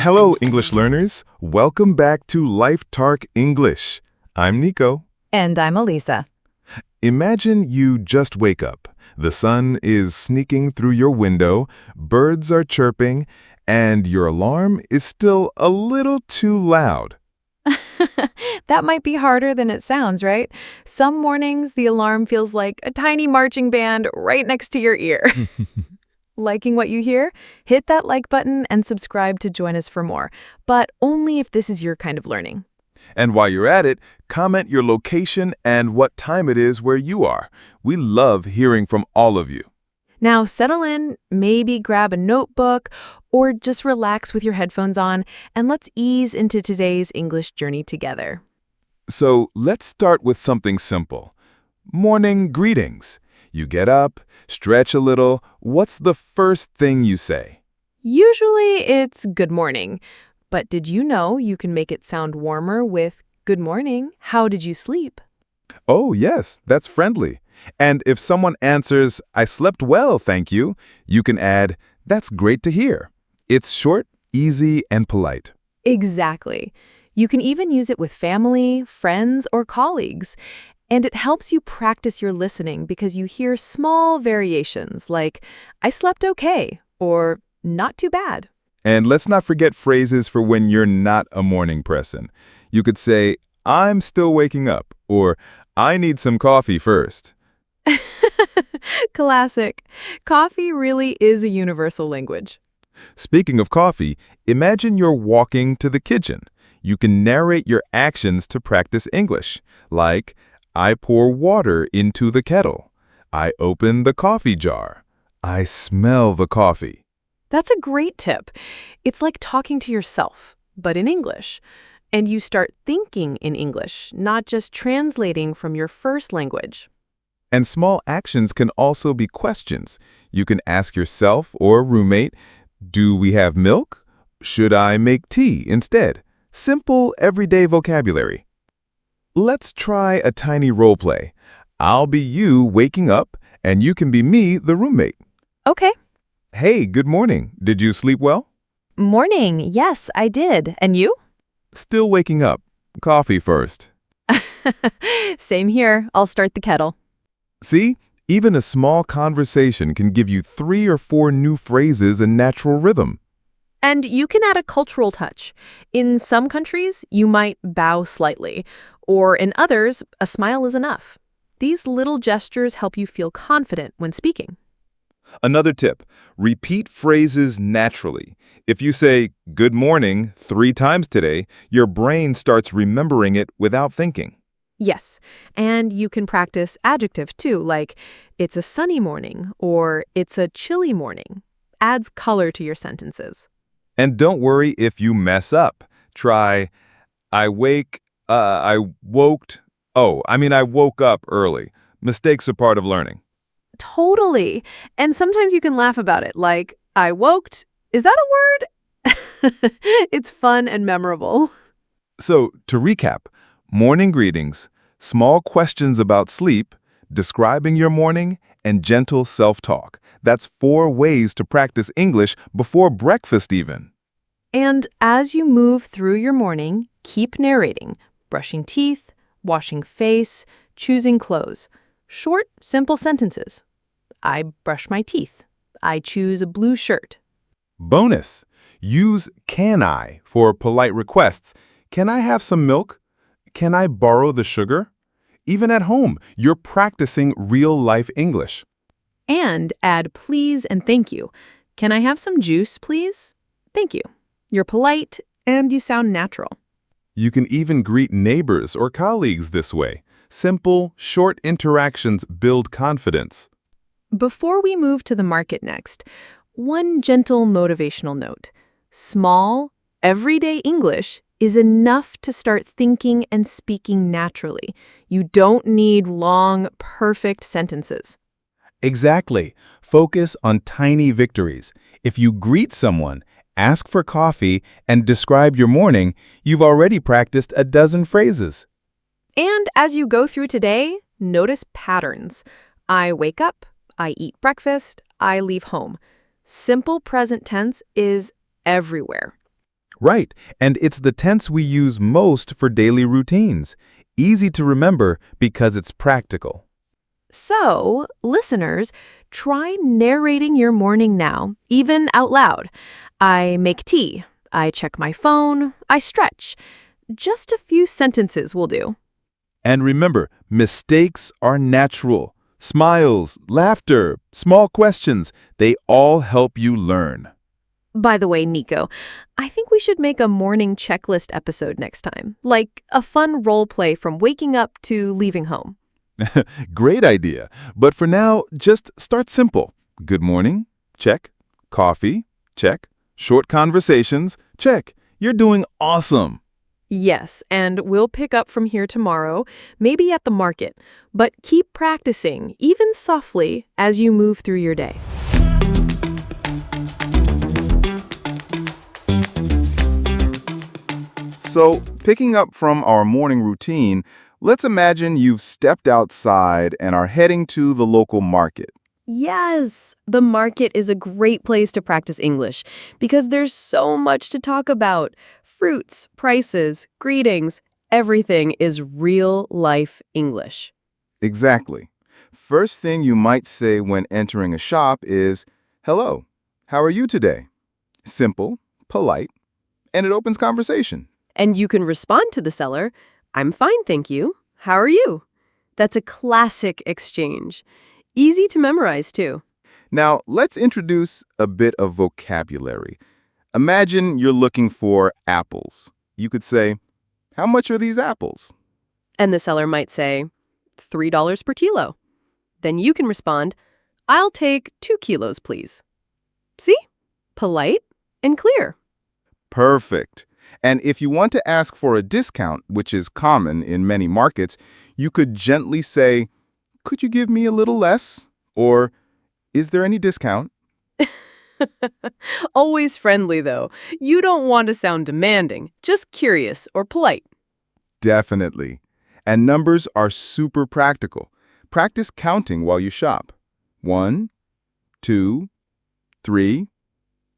Hello, English learners. Welcome back to Life Talk English. I'm Nico. And I'm Elisa. Imagine you just wake up. The sun is sneaking through your window, birds are chirping, and your alarm is still a little too loud. That might be harder than it sounds, right? Some mornings, the alarm feels like a tiny marching band right next to your ear. Liking what you hear? Hit that like button and subscribe to join us for more, but only if this is your kind of learning. And while you're at it, comment your location and what time it is where you are. We love hearing from all of you. Now settle in, maybe grab a notebook, or just relax with your headphones on, and let's ease into today's English journey together. So let's start with something simple. Morning greetings. You get up, stretch a little. What's the first thing you say? Usually it's good morning, but did you know you can make it sound warmer with good morning, how did you sleep? Oh, yes, that's friendly. And if someone answers, I slept well, thank you, you can add, that's great to hear. It's short, easy, and polite. Exactly. You can even use it with family, friends, or colleagues. And it helps you practice your listening because you hear small variations like, I slept okay, or not too bad. And let's not forget phrases for when you're not a morning person. You could say, I'm still waking up, or I need some coffee first. Classic. Coffee really is a universal language. Speaking of coffee, imagine you're walking to the kitchen. You can narrate your actions to practice English, like, I pour water into the kettle. I open the coffee jar. I smell the coffee. That's a great tip. It's like talking to yourself, but in English. And you start thinking in English, not just translating from your first language. And small actions can also be questions. You can ask yourself or roommate, do we have milk? Should I make tea instead? Simple, everyday vocabulary. Let's try a tiny role play. I'll be you waking up, and you can be me, the roommate. Okay. Hey, good morning. Did you sleep well? Morning. Yes, I did. And you? Still waking up. Coffee first. Same here. I'll start the kettle. See? Even a small conversation can give you 3 or 4 new phrases in natural rhythm. And you can add a cultural touch. In some countries, you might bow slightly, or in others, a smile is enough. These little gestures help you feel confident when speaking. Another tip, repeat phrases naturally. If you say, good morning, 3 times today, your brain starts remembering it without thinking. Yes, and you can practice adjective too, like it's a sunny morning or it's a chilly morning. Adds color to your sentences. And don't worry if you mess up. Try, I woke up early. Mistakes are part of learning. Totally. And sometimes you can laugh about it, like, I woked. Is that a word? It's fun and memorable. So, to recap, morning greetings, small questions about sleep, describing your morning, and gentle self-talk. That's 4 ways to practice English before breakfast even. And as you move through your morning, keep narrating, brushing teeth, washing face, choosing clothes. Short, simple sentences. I brush my teeth. I choose a blue shirt. Bonus, use can I for polite requests. Can I have some milk? Can I borrow the sugar? Even at home, you're practicing real-life English. And add please and thank you. Can I have some juice, please? Thank you. You're polite and you sound natural. You can even greet neighbors or colleagues this way. Simple, short interactions build confidence. Before we move to the market next, one gentle motivational note. Small, everyday English is enough to start thinking and speaking naturally. You don't need long, perfect sentences. Exactly. Focus on tiny victories. If you greet someone, ask for coffee, and describe your morning, you've already practiced a dozen phrases. And as you go through today, notice patterns. I wake up, I eat breakfast, I leave home. Simple present tense is everywhere. Right, and it's the tense we use most for daily routines. Easy to remember because it's practical. So, listeners, try narrating your morning now, even out loud. I make tea. I check my phone. I stretch. Just a few sentences will do. And remember, mistakes are natural. Smiles, laughter, small questions, they all help you learn. By the way, Nico, I think we should make a morning checklist episode next time, like a fun role play from waking up to leaving home. Great idea. But for now, just start simple. Good morning, check. Coffee, check. Short conversations, check. You're doing awesome. Yes, and we'll pick up from here tomorrow, maybe at the market. But keep practicing, even softly, as you move through your day. So, picking up from our morning routine, let's imagine you've stepped outside and are heading to the local market. Yes, the market is a great place to practice English because there's so much to talk about. Fruits, prices, greetings, everything is real-life English. Exactly. First thing you might say when entering a shop is, "Hello, how are you today?" Simple, polite, and it opens conversation. And you can respond to the seller, "I'm fine, thank you. How are you?" That's a classic exchange. Easy to memorize, too. Now, let's introduce a bit of vocabulary. Imagine you're looking for apples. You could say, "How much are these apples?" And the seller might say, $3 per kilo. Then you can respond, "I'll take 2 kilos, please." See? Polite and clear. Perfect. And if you want to ask for a discount, which is common in many markets, you could gently say, "Could you give me a little less?" Or, "Is there any discount?" Always friendly, though. You don't want to sound demanding, just curious or polite. Definitely. And numbers are super practical. Practice counting while you shop. 1, 2, 3.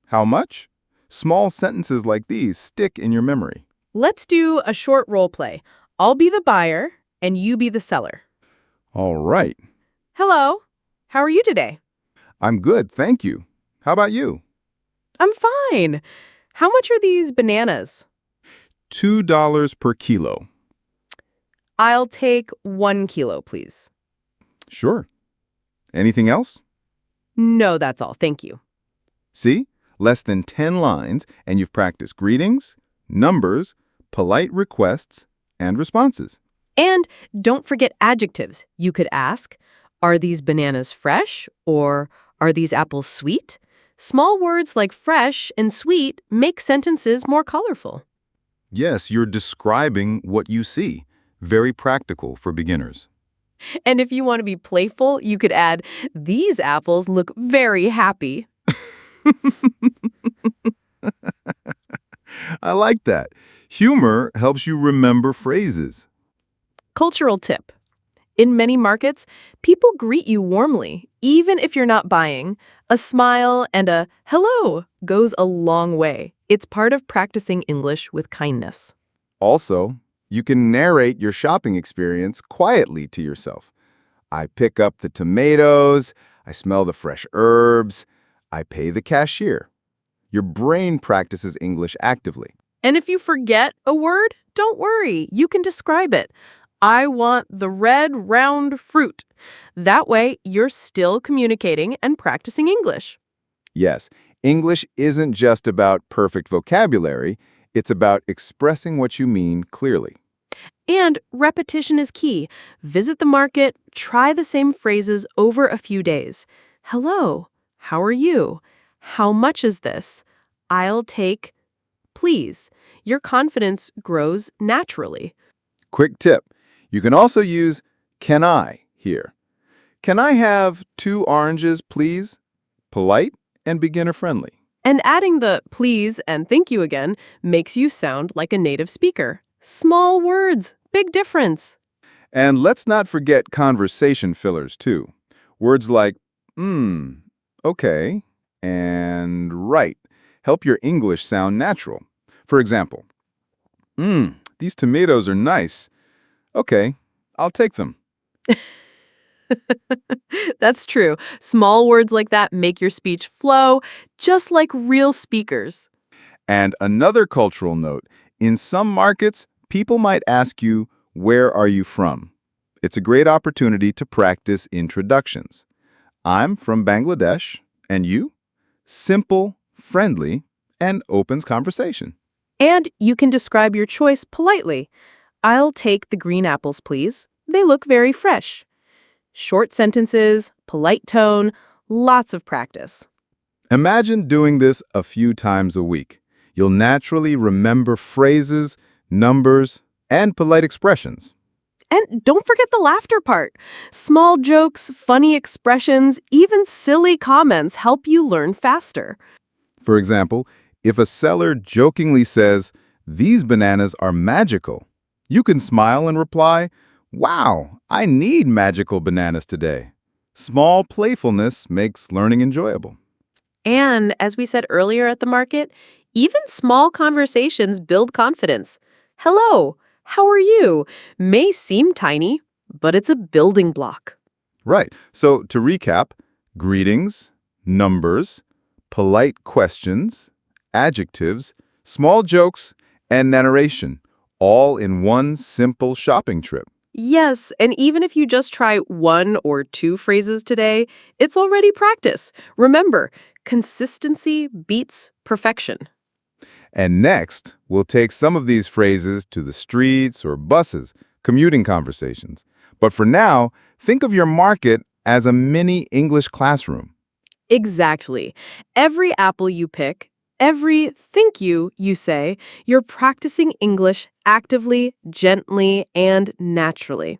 How much? Small sentences like these stick in your memory. Let's do a short role play. I'll be the buyer, and you be the seller. All right. Hello. How are you today? I'm good, thank you. How about you? I'm fine. How much are these bananas? $2 per kilo. I'll take 1 kilo, please. Sure. Anything else? No, that's all. Thank you. See? Less than 10 lines, and you've practiced greetings, numbers, polite requests, and responses. And don't forget adjectives. You could ask, are these bananas fresh? Or are these apples sweet? Small words like fresh and sweet make sentences more colorful. Yes, you're describing what you see. Very practical for beginners. And if you want to be playful, you could add, these apples look very happy. I like that. Humor helps you remember phrases. Cultural tip. In many markets, people greet you warmly, even if you're not buying. A smile and a hello goes a long way. It's part of practicing English with kindness. Also, you can narrate your shopping experience quietly to yourself. I pick up the tomatoes, I smell the fresh herbs, I pay the cashier. Your brain practices English actively. And if you forget a word, don't worry. You can describe it. I want the red, round fruit. That way, you're still communicating and practicing English. Yes, English isn't just about perfect vocabulary, it's about expressing what you mean clearly. And repetition is key. Visit the market, try the same phrases over a few days. Hello, how are you? How much is this? I'll take, please. Your confidence grows naturally. Quick tip. You can also use "can I" here. "Can I have 2 oranges, please?" Polite and beginner-friendly. And adding the please and thank you again makes you sound like a native speaker. Small words, big difference. And let's not forget conversation fillers, too. Words like, okay, and right help your English sound natural. For example, these tomatoes are nice. Okay, I'll take them. That's true. Small words like that make your speech flow, just like real speakers. And another cultural note, in some markets, people might ask you, where are you from? It's a great opportunity to practice introductions. I'm from Bangladesh, and you? Simple, friendly, and opens conversation. And you can describe your choice politely. I'll take the green apples, please. They look very fresh. Short sentences, polite tone, lots of practice. Imagine doing this a few times a week. You'll naturally remember phrases, numbers, and polite expressions. And don't forget the laughter part. Small jokes, funny expressions, even silly comments help you learn faster. For example, if a seller jokingly says, "These bananas are magical," you can smile and reply, "Wow, I need magical bananas today." Small playfulness makes learning enjoyable. And as we said earlier at the market, even small conversations build confidence. Hello, how are you? May seem tiny, but it's a building block. Right. So to recap, greetings, numbers, polite questions, adjectives, small jokes, and narration, all in one simple shopping trip. Yes, and even if you just try 1 or 2 phrases today, it's already practice. Remember, consistency beats perfection. And next, we'll take some of these phrases to the streets or buses, commuting conversations. But for now, think of your market as a mini English classroom. Exactly. Every apple you pick, every thank you say, you're practicing English actively, gently, and naturally.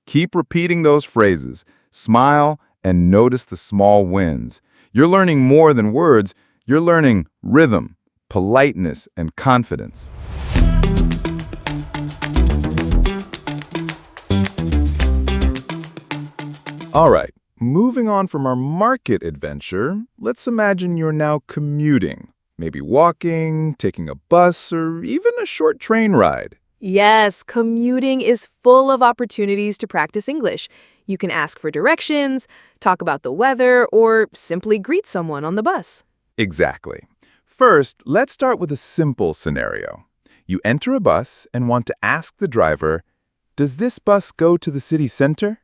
Keep repeating those phrases, smile, and notice the small wins. You're learning more than words, you're learning rhythm, politeness, and confidence. All right, moving on from our market adventure, let's imagine you're now commuting, maybe walking, taking a bus, or even a short train ride. Yes, commuting is full of opportunities to practice English. You can ask for directions, talk about the weather, or simply greet someone on the bus. Exactly. First, let's start with a simple scenario. You enter a bus and want to ask the driver, "Does this bus go to the city center?"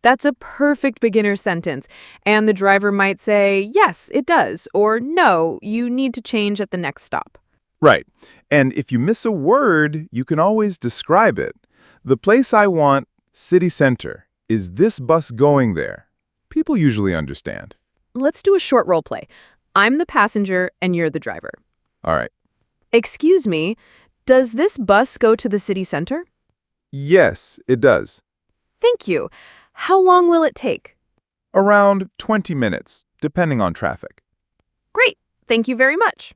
That's a perfect beginner sentence, and the driver might say, yes, it does, or no, you need to change at the next stop. Right. And if you miss a word, you can always describe it. The place I want, city center. Is this bus going there? People usually understand. Let's do a short role play. I'm the passenger and you're the driver. All right. Excuse me, does this bus go to the city center? Yes, it does. Thank you. How long will it take? Around 20 minutes, depending on traffic. Great. Thank you very much.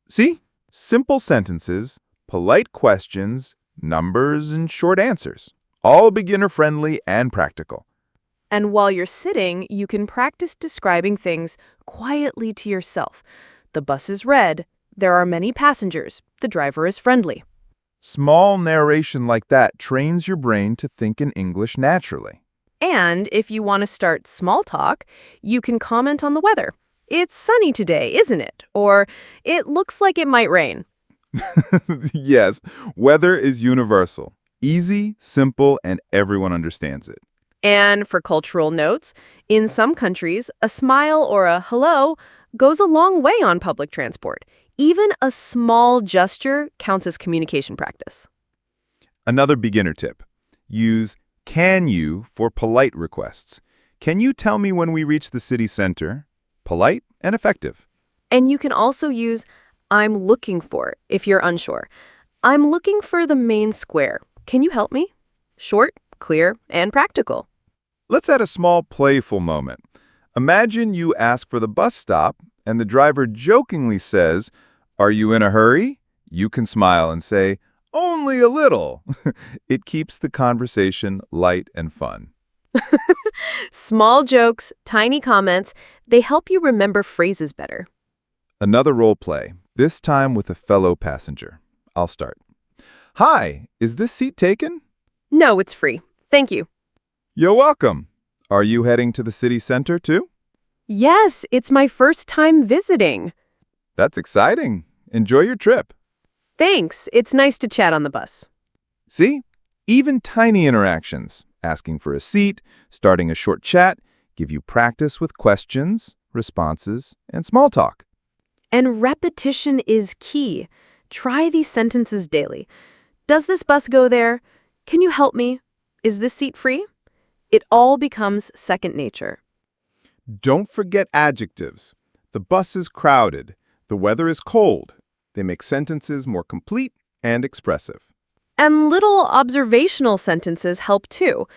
See? Simple sentences, polite questions, numbers, and short answers. All beginner-friendly and practical. And while you're sitting, you can practice describing things quietly to yourself. The bus is red. There are many passengers. The driver is friendly. Small narration like that trains your brain to think in English naturally. And if you want to start small talk, you can comment on the weather. It's sunny today, isn't it? Or it looks like it might rain. Yes, weather is universal. Easy, simple, and everyone understands it. And for cultural notes, in some countries, a smile or a hello goes a long way on public transport. Even a small gesture counts as communication practice. Another beginner tip. Use can you for polite requests. Can you tell me when we reach the city center? Polite and effective. And you can also use I'm looking for if you're unsure. I'm looking for the main square. Can you help me? Short, clear, and practical. Let's add a small playful moment. Imagine you ask for the bus stop and the driver jokingly says, "Are you in a hurry?" You can smile and say, "Only a little." It keeps the conversation light and fun. Small jokes, tiny comments, they help you remember phrases better. Another role play. this time with a fellow passenger. I'll start. Hi, is this seat taken? No, it's free. Thank you. You're welcome. Are you heading to the city center too? Yes, it's my first time visiting. That's exciting. Enjoy your trip. Thanks. It's nice to chat on the bus. See? Even tiny interactions, asking for a seat, starting a short chat, give you practice with questions, responses, and small talk. And repetition is key. Try these sentences daily. Does this bus go there? Can you help me? Is this seat free? It all becomes second nature. Don't forget adjectives. The bus is crowded. The weather is cold. They make sentences more complete and expressive. And little observational sentences help too.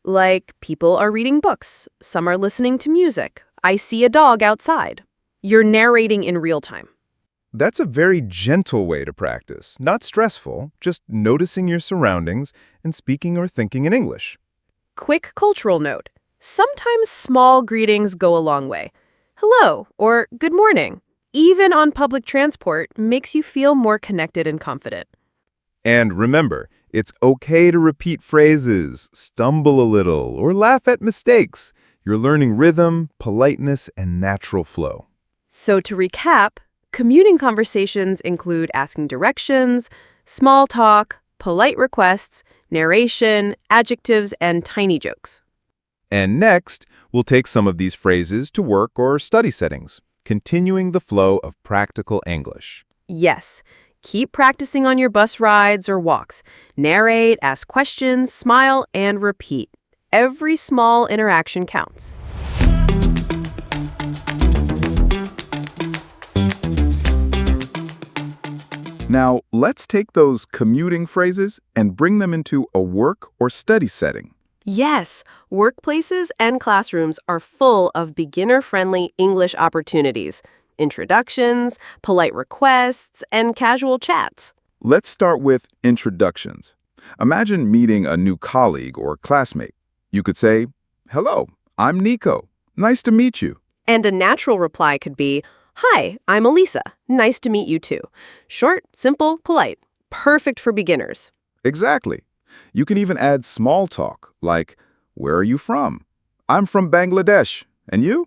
Like, people are reading books. Some are listening to music. I see a dog outside. You're narrating in real time. That's a very gentle way to practice, not stressful, just noticing your surroundings and speaking or thinking in English. Quick cultural note. Sometimes small greetings go a long way. Hello or good morning, even on public transport, makes you feel more connected and confident. And remember, it's okay to repeat phrases, stumble a little, or laugh at mistakes. You're learning rhythm, politeness, and natural flow. So to recap, commuting conversations include asking directions, small talk, polite requests, narration, adjectives, and tiny jokes. And next, we'll take some of these phrases to work or study settings, continuing the flow of practical English. Yes, keep practicing on your bus rides or walks. Narrate, ask questions, smile, and repeat. Every small interaction counts. Now, let's take those commuting phrases and bring them into a work or study setting. Yes, workplaces and classrooms are full of beginner-friendly English opportunities, introductions, polite requests, and casual chats. Let's start with introductions. Imagine meeting a new colleague or classmate. You could say, "Hello, I'm Nico. Nice to meet you." And a natural reply could be, "Hi, I'm Elisa. Nice to meet you too." Short, simple, polite. Perfect for beginners. Exactly. You can even add small talk, like, "Where are you from?" "I'm from Bangladesh. And you?"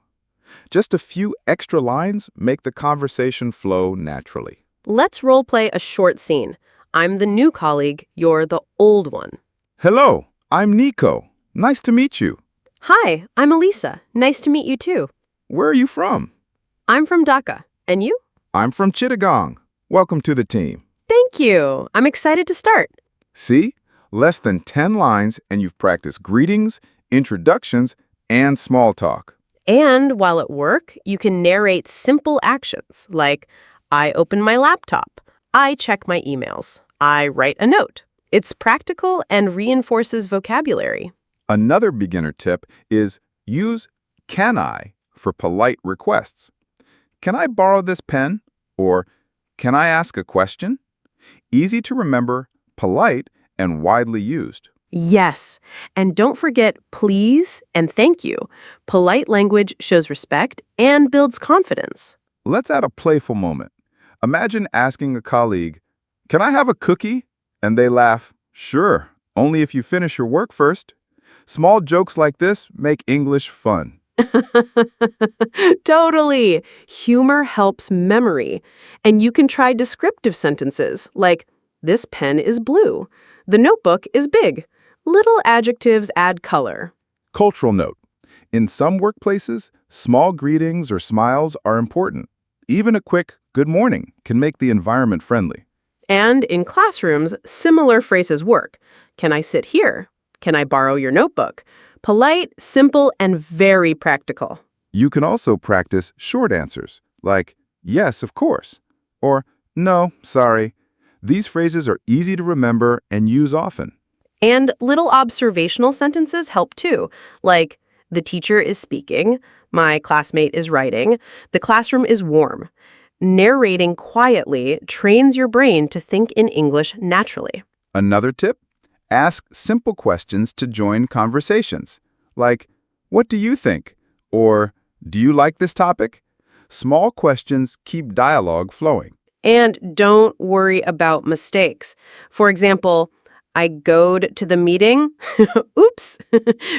Just a few extra lines make the conversation flow naturally. Let's role-play a short scene. I'm the new colleague, you're the old one. "Hello, I'm Nico. Nice to meet you. Hi, I'm Elisa. Nice to meet you too. Where are you from?" I'm from Dhaka. And you? "I'm from Chittagong. Welcome to the team." Thank you. I'm excited to start. See? Less than 10 lines and you've practiced greetings, introductions, and small talk. And while at work, you can narrate simple actions like, I open my laptop, I check my emails, I write a note. It's practical and reinforces vocabulary. Another beginner tip is use "can I" for polite requests. "Can I borrow this pen?" Or "Can I ask a question?" Easy to remember, polite, and widely used. Yes, and don't forget please and thank you. Polite language shows respect and builds confidence. Let's add a playful moment. Imagine asking a colleague, "Can I have a cookie?" And they laugh, "Sure, only if you finish your work first." Small jokes like this make English fun. Totally. Humor helps memory. And you can try descriptive sentences like, this pen is blue. The notebook is big. Little adjectives add color. Cultural note. In some workplaces, small greetings or smiles are important. Even a quick "good morning" can make the environment friendly. And in classrooms, similar phrases work. Can I sit here? Can I borrow your notebook? Polite, simple, and very practical. You can also practice short answers, like "yes, of course," or "no, sorry." These phrases are easy to remember and use often. And little observational sentences help too, like, the teacher is speaking, my classmate is writing, the classroom is warm. Narrating quietly trains your brain to think in English naturally. Another tip? Ask simple questions to join conversations, like, "What do you think?" or "Do you like this topic?" Small questions keep dialogue flowing. And don't worry about mistakes. For example, I goed to the meeting. Oops.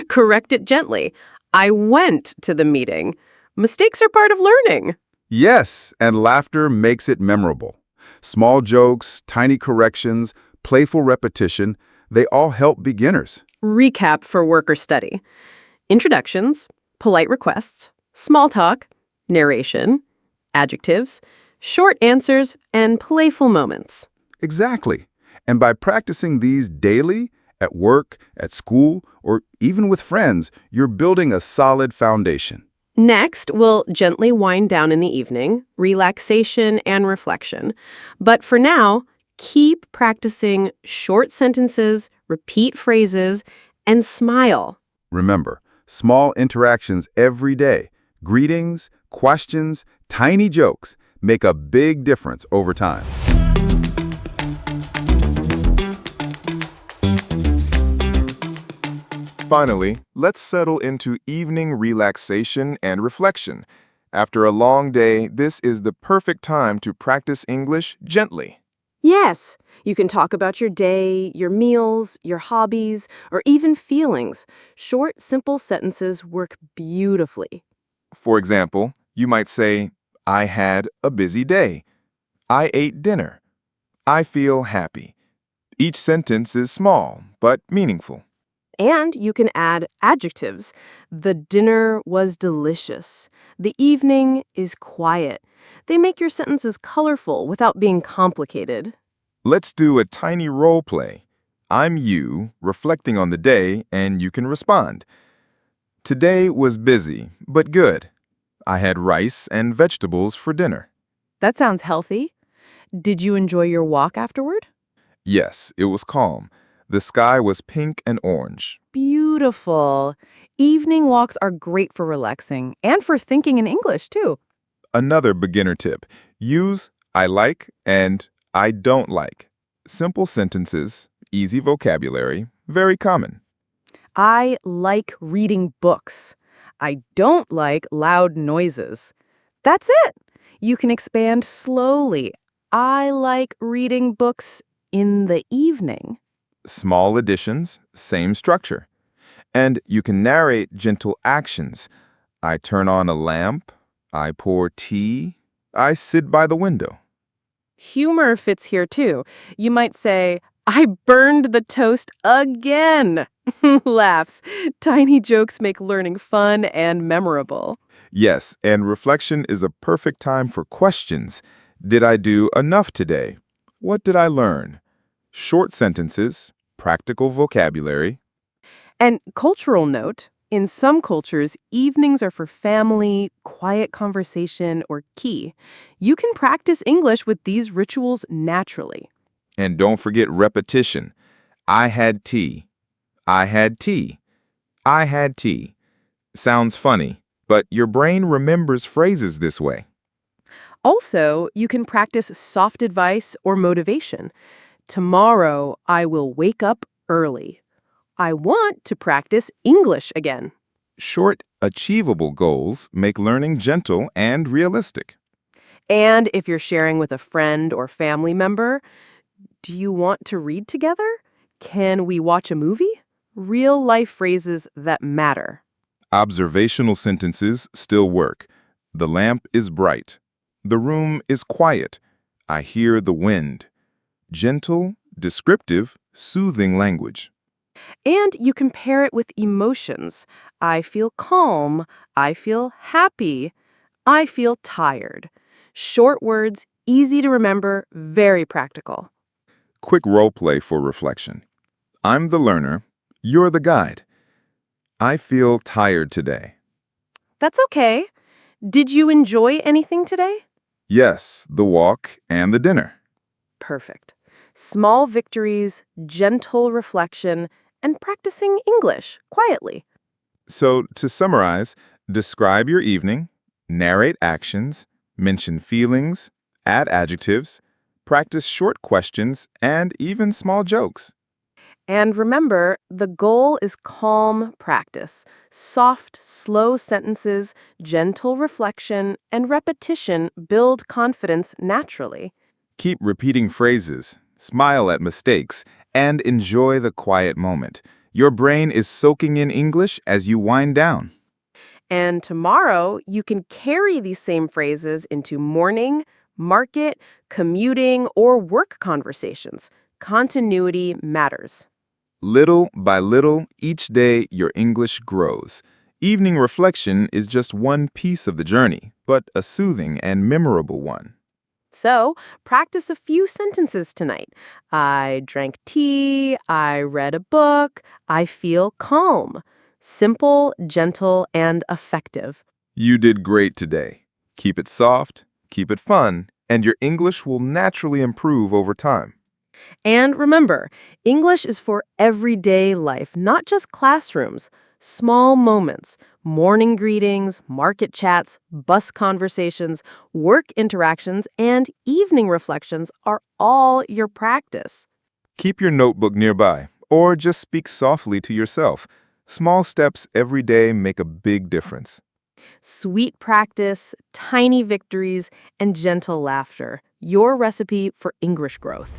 Correct it gently. I went to the meeting. Mistakes are part of learning. Yes, and laughter makes it memorable. Small jokes, tiny corrections, playful repetition, they all help beginners. Recap for work or study. Introductions, polite requests, small talk, narration, adjectives, short answers, and playful moments. Exactly. And by practicing these daily, at work, at school, or even with friends, you're building a solid foundation. Next, we'll gently wind down in the evening, relaxation and reflection. But for now, keep practicing short sentences, repeat phrases, and smile. Remember, small interactions every day, greetings, questions, tiny jokes, make a big difference over time. Finally, let's settle into evening relaxation and reflection. After a long day, this is the perfect time to practice English gently. Yes, you can talk about your day, your meals, your hobbies, or even feelings. Short, simple sentences work beautifully. For example, you might say, I had a busy day. I ate dinner. I feel happy. Each sentence is small, but meaningful. And you can add adjectives. The dinner was delicious. The evening is quiet. They make your sentences colorful without being complicated. Let's do a tiny role play. I'm you, reflecting on the day, and you can respond. Today was busy, but good. I had rice and vegetables for dinner. That sounds healthy. Did you enjoy your walk afterward? Yes, it was calm. The sky was pink and orange. Beautiful. Evening walks are great for relaxing and for thinking in English, too. Another beginner tip. Use I like and I don't like. Simple sentences, easy vocabulary, very common. I like reading books. I don't like loud noises. That's it. You can expand slowly. I like reading books in the evening. Small additions, same structure. And you can narrate gentle actions. I turn on a lamp. I pour tea. I sit by the window. Humor fits here too. You might say, I burned the toast again. Laughs. Tiny jokes make learning fun and memorable. Yes, and reflection is a perfect time for questions. Did I do enough today? What did I learn? Short sentences, practical vocabulary. And cultural note, in some cultures, evenings are for family, quiet conversation, or key. You can practice English with these rituals naturally. And don't forget repetition. I had tea. I had tea. I had tea. Sounds funny, but your brain remembers phrases this way. Also, you can practice soft advice or motivation. Tomorrow, I will wake up early. I want to practice English again. Short, achievable goals make learning gentle and realistic. And if you're sharing with a friend or family member, do you want to read together? Can we watch a movie? Real life phrases that matter. Observational sentences still work. The lamp is bright. The room is quiet. I hear the wind. Gentle, descriptive, soothing language. And you can pair it with emotions. I feel calm. I feel happy. I feel tired. Short words, easy to remember, very practical. Quick role play for reflection. I'm the learner. You're the guide. I feel tired today. That's okay. Did you enjoy anything today? Yes, the walk and the dinner. Perfect. Small victories, gentle reflection, and practicing English quietly. So, to summarize, describe your evening, narrate actions, mention feelings, add adjectives, practice short questions, and even small jokes. And remember, the goal is calm practice. Soft, slow sentences, gentle reflection, and repetition build confidence naturally. Keep repeating phrases, smile at mistakes, and enjoy the quiet moment. Your brain is soaking in English as you wind down. And tomorrow, you can carry these same phrases into morning, market, commuting, or work conversations. Continuity matters. Little by little, each day your English grows. Evening reflection is just one piece of the journey, but a soothing and memorable one. So, practice a few sentences tonight. I drank tea, I read a book, I feel calm. Simple, gentle, and effective. You did great today. Keep it soft, keep it fun, and your English will naturally improve over time. And remember, English is for everyday life, not just classrooms. Small moments, morning greetings, market chats, bus conversations, work interactions, and evening reflections are all your practice. Keep your notebook nearby, or just speak softly to yourself. Small steps every day make a big difference. Sweet practice, tiny victories, and gentle laughter. Your recipe for English growth.